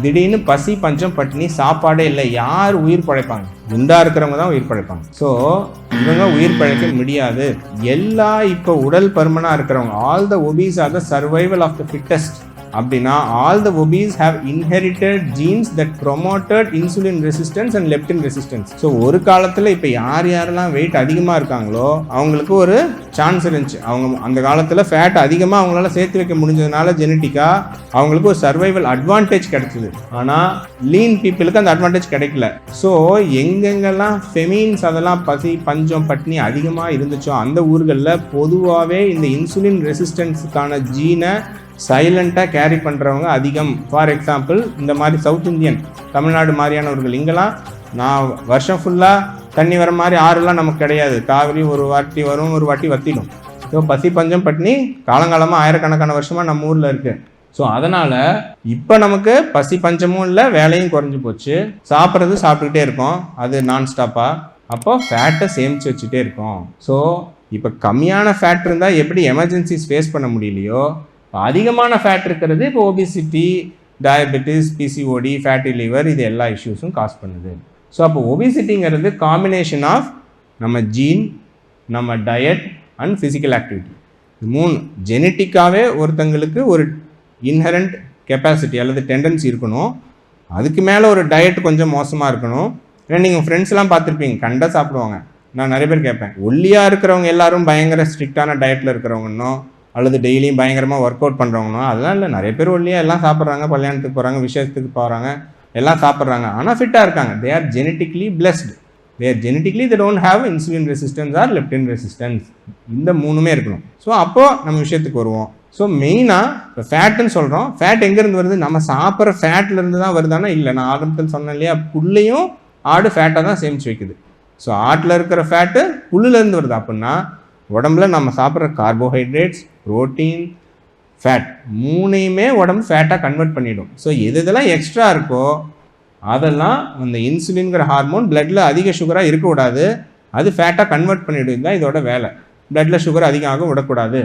திடீர்னு பசி பஞ்சம் பட்டினி சாப்பாடே இல்லை, யார் உயிர் பழைப்பாங்க? குண்டா இருக்கிறவங்க தான் உயிர் பழைப்பாங்க. ஸோ இவங்க உயிர் பழைக்க முடியாது. எல்லா இப்போ உடல் பருமனா இருக்கிறவங்க, all the obese are the survival of the fittest அப்படின்னா all the obese have inherited genes that promoted insulin resistance and leptin resistance. So ஒரு காலத்தில் இப்போ யாரெல்லாம் வெயிட் அதிகமாக இருக்காங்களோ அவங்களுக்கு ஒரு சான்ஸ் இருந்துச்சு. அவங்க அந்த காலத்தில் ஃபேட் அதிகமாக அவங்களால சேர்த்து வைக்க முடிஞ்சதுனால ஜெனட்டிக்காக அவங்களுக்கு ஒரு சர்வைவல் அட்வான்டேஜ் கிடைச்சிது. ஆனால் லீன் பீப்புளுக்கு அந்த அட்வான்டேஜ் கிடைக்கல. ஸோ எங்கெங்கெல்லாம் ஃபெமின்ஸ் அதெல்லாம் பசி பஞ்சம் பட்டினி அதிகமாக இருந்துச்சோ அந்த ஊர்களில் பொதுவாகவே இந்த இன்சுலின் ரெசிஸ்டன்ஸுக்கான ஜீனை சைலண்ட்டாக கேரி பண்ணுறவங்க அதிகம். ஃபார் எக்ஸாம்பிள் இந்த மாதிரி சவுத் இந்தியன், தமிழ்நாடு மாதிரியானவர்கள், இங்கெல்லாம் நான் வருஷம் ஃபுல்லாக தண்ணி வர மாதிரி ஆறுலாம் நமக்கு கிடையாது. காவிரி ஒரு வாட்டி வரும், ஒரு வாட்டி வத்திடும். ஸோ பசி பஞ்சம் பட்டினி காலங்காலமாக ஆயிரக்கணக்கான வருஷமாக நம்ம ஊரில் இருக்குது. ஸோ அதனால் இப்போ நமக்கு பசி பஞ்சமும் இல்லை, வேலையும் குறைஞ்சி போச்சு. சாப்பிட்றது சாப்பிட்டுக்கிட்டே இருக்கோம், அது நான் ஸ்டாப்பாக. அப்போ ஃபேட்டை சேமித்து வச்சுட்டே இருக்கோம். ஸோ இப்போ கம்மியான ஃபேட் இருந்தால் எப்படி எமர்ஜென்சிஸ் ஃபேஸ் பண்ண முடியலையோ, அதிகமான ஃபேட் இருக்கிறது இப்போ obesity, diabetes, PCOD, fatty liver, இது எல்லா இஷ்யூஸும் காஸ் பண்ணுது. ஸோ அப்போ ஒபிசிட்டிங்கிறது காம்பினேஷன் ஆஃப் நம்ம ஜீன், நம்ம டயட் அண்ட் ஃபிசிக்கல் ஆக்டிவிட்டி. இது மூணு. ஜெனட்டிக்காகவே ஒருத்தங்களுக்கு ஒரு இன்ஹரண்ட் கெப்பாசிட்டி அல்லது டெண்டன்சி இருக்கணும். அதுக்கு மேலே ஒரு டயட் கொஞ்சம் மோசமாக இருக்கணும். ஏன்னா நீங்கள் ஃப்ரெண்ட்ஸ்லாம் பார்த்துருப்பீங்க, கண்டா சாப்பிடுவாங்க. நான் நிறைய பேர் கேட்பேன், ஒல்லியாக இருக்கிறவங்க எல்லாரும் பயங்கர ஸ்ட்ரிக்டான டயட்டில் இருக்கிறவங்கன்னோ அல்லது டெய்லியும் பயங்கரமாக ஒர்க் அவுட் பண்ணுறவங்கனோ அதெல்லாம் இல்லை. நிறைய பேர் ஒல்லியாக எல்லாம் சாப்பிட்றாங்க, கல்யாணத்துக்கு போகிறாங்க, விசேஷத்துக்கு போகிறாங்க, எல்லாம் சாப்பிட்றாங்க, ஆனால் ஃபிட்டாக இருக்காங்க. They are genetically blessed. They are genetically they don't have insulin resistance or leptin resistance. இந்த மூணுமே இருக்கணும். ஸோ அப்போது நம்ம விஷயத்துக்கு வருவோம். ஸோ மெயினாக இப்போ ஃபேட்டுன்னு சொல்கிறோம். ஃபேட் எங்கேருந்து வருது? நம்ம சாப்பிட்ற ஃபேட்லேருந்து தான் வருதானா? இல்லை. நான் ஆரம்பத்தில் சொன்னேன் இல்லையா, புல்லையும் ஆடு ஃபேட்டாக தான் சேமித்து வைக்குது. ஸோ ஆட்டில் இருக்கிற ஃபேட்டு புல்லுலேருந்து வருது. அப்படின்னா உடம்புல நம்ம சாப்பிட்ற கார்போஹைட்ரேட்ஸ், புரோட்டீன், ஃபேட் மூணையுமே உடம்பு ஃபேட்டாக கன்வெர்ட் பண்ணிடும். ஸோ எதெல்லாம் எக்ஸ்ட்ரா இருக்கோ அதெல்லாம் அந்த இன்சுலின்கிற ஹார்மோன் பிளட்டில் அதிக சுகராக இருக்கக்கூடாது, அது ஃபேட்டாக கன்வெர்ட் பண்ணிவிடும். தான் இதோட வேலை. பிளட்டில் சுகர் அதிகம் ஆக விடக்கூடாது.